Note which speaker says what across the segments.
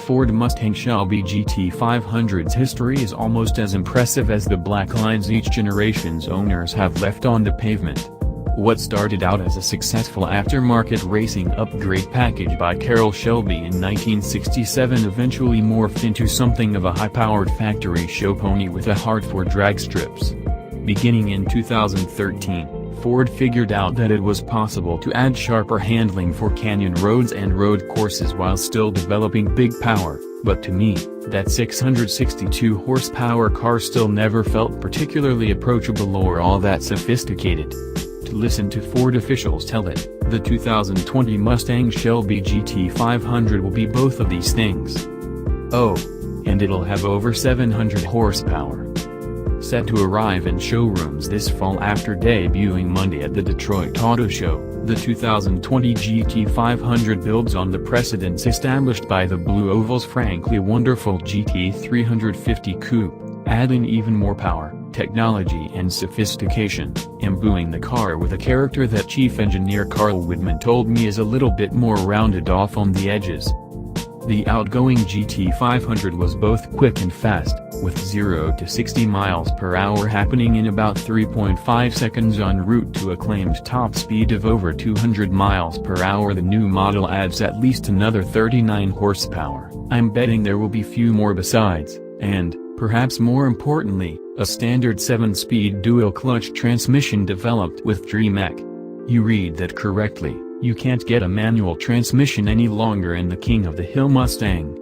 Speaker 1: Ford Mustang Shelby GT500's history is almost as impressive as the black lines each generation's owners have left on the pavement. What started out as a successful aftermarket racing upgrade package by Carroll Shelby in 1967 eventually morphed into something of a high-powered factory show pony with a heart for drag strips. Beginning in 2013, Ford figured out that it was possible to add sharper handling for canyon roads and road courses while still developing big power, but to me, that 662 horsepower car still never felt particularly approachable or all that sophisticated. To listen to Ford officials tell it, the 2020 Mustang Shelby GT500 will be both of these things. Oh, and it'll have over 700 horsepower. Set to arrive in showrooms this fall after debuting Monday at the Detroit Auto Show, the 2020 GT500 builds on the precedents established by the Blue Oval's frankly wonderful GT350 coupe, adding even more power, technology and sophistication, imbuing the car with a character that Chief Engineer Carl Widman told me is a little bit more rounded off on the edges. The outgoing GT500 was both quick and fast, with 0 to 60 miles per hour happening in about 3.5 seconds en route to a claimed top speed of over 200 miles per hour. The new model adds at least another 39 horsepower. I'm betting there will be few more besides, and, perhaps more importantly, a standard 7-speed dual-clutch transmission developed with DreamEck. You read that correctly. You can't get a manual transmission any longer in the King of the Hill Mustang.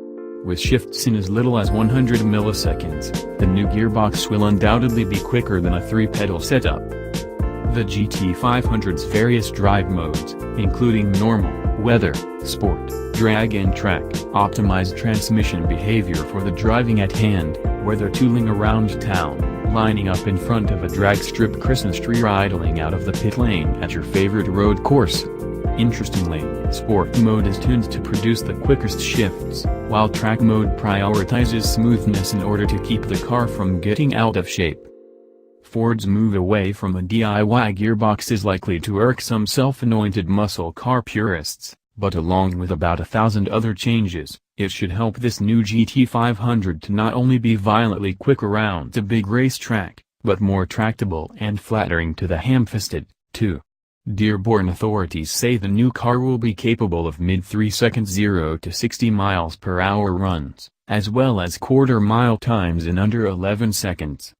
Speaker 1: With shifts in as little as 100 milliseconds, the new gearbox will undoubtedly be quicker than a 3-pedal setup. The GT500's various drive modes, including normal, weather, sport, drag and track, optimize transmission behavior for the driving at hand, whether tooling around town, lining up in front of a drag strip Christmas tree or idling out of the pit lane at your favorite road course. Interestingly, Sport mode is tuned to produce the quickest shifts, while Track mode prioritizes smoothness in order to keep the car from getting out of shape. Ford's move away from a DIY gearbox is likely to irk some self-anointed muscle car purists, but along with about 1,000 other changes, it should help this new GT500 to not only be violently quick around the big racetrack, but more tractable and flattering to the ham-fisted, too. Dearborn authorities say the new car will be capable of mid-3-second 0 to 60 miles per hour runs, as well as quarter-mile times in under 11 seconds.